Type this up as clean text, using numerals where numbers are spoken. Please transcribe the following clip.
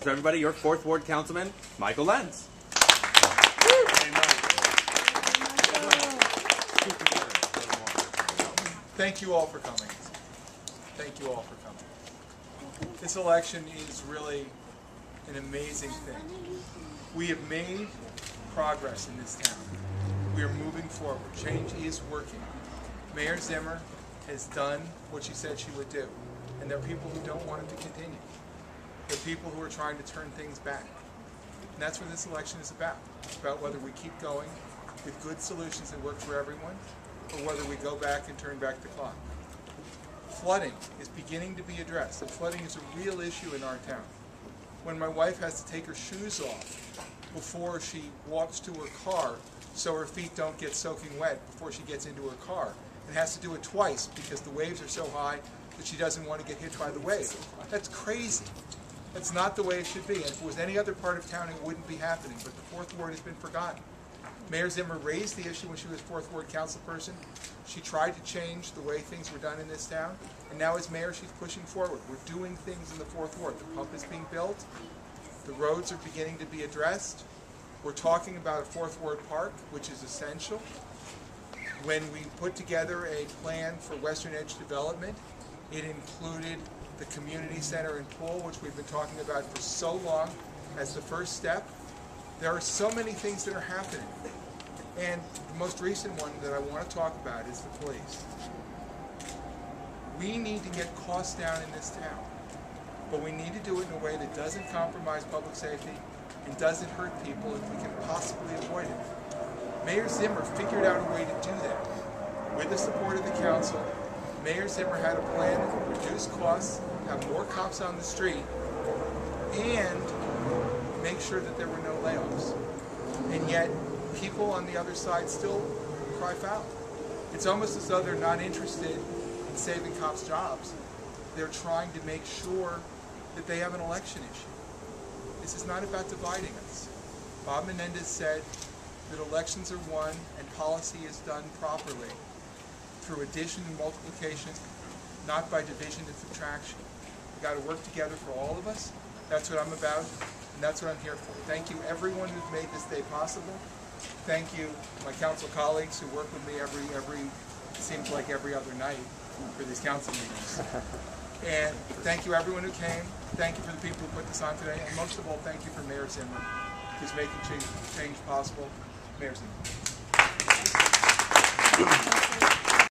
So everybody, your 4th Ward Councilman, Michael Lenz. Thank you all for coming. Thank you all for coming. This election is really an amazing thing. We have made progress in this town. We are moving forward. Change is working. Mayor Zimmer has done what she said she would do. And there are people who don't want it to continue. There are people who are trying to turn things back. And that's what this election is about. It's about whether we keep going with good solutions that work for everyone, or whether we go back and turn back the clock. Flooding is beginning to be addressed, and flooding is a real issue in our town. When my wife has to take her shoes off before she walks to her car so her feet don't get soaking wet before she gets into her car, and has to do it twice because the waves are so high that she doesn't want to get hit by the wave. That's crazy. That's not the way it should be. And if it was any other part of town, it wouldn't be happening. But the 4th Ward has been forgotten. Mayor Zimmer raised the issue when she was 4th Ward councilperson. She tried to change the way things were done in this town. And now as mayor, she's pushing forward. We're doing things in the 4th Ward. The pump is being built. The roads are beginning to be addressed. We're talking about a 4th Ward park, which is essential. When we put together a plan for Western Edge development, it included the community center and pool, which we've been talking about for so long as the first step. There are so many things that are happening. And the most recent one that I want to talk about is the police. We need to get costs down in this town, but we need to do it in a way that doesn't compromise public safety and doesn't hurt people if we can possibly avoid it. Mayor Zimmer figured out a way to do that. With the support of the council, Mayor Zimmer had a plan that would reduce costs, have more cops on the street, and make sure that there were no layoffs. And yet, people on the other side still cry foul. It's almost as though they're not interested in saving cops' jobs. They're trying to make sure that they have an election issue. This is not about dividing us. Bob Menendez said that elections are won and policy is done properly through addition and multiplication, not by division and subtraction. We've got to work together for all of us. That's what I'm about, and that's what I'm here for. Thank you everyone who's made this day possible. Thank you my council colleagues who work with me seems like every other night for these council meetings. And thank you everyone who came. Thank you for the people who put this on today. And most of all, thank you for Mayor Zimmer, who's making change possible. Mayor Zimmer.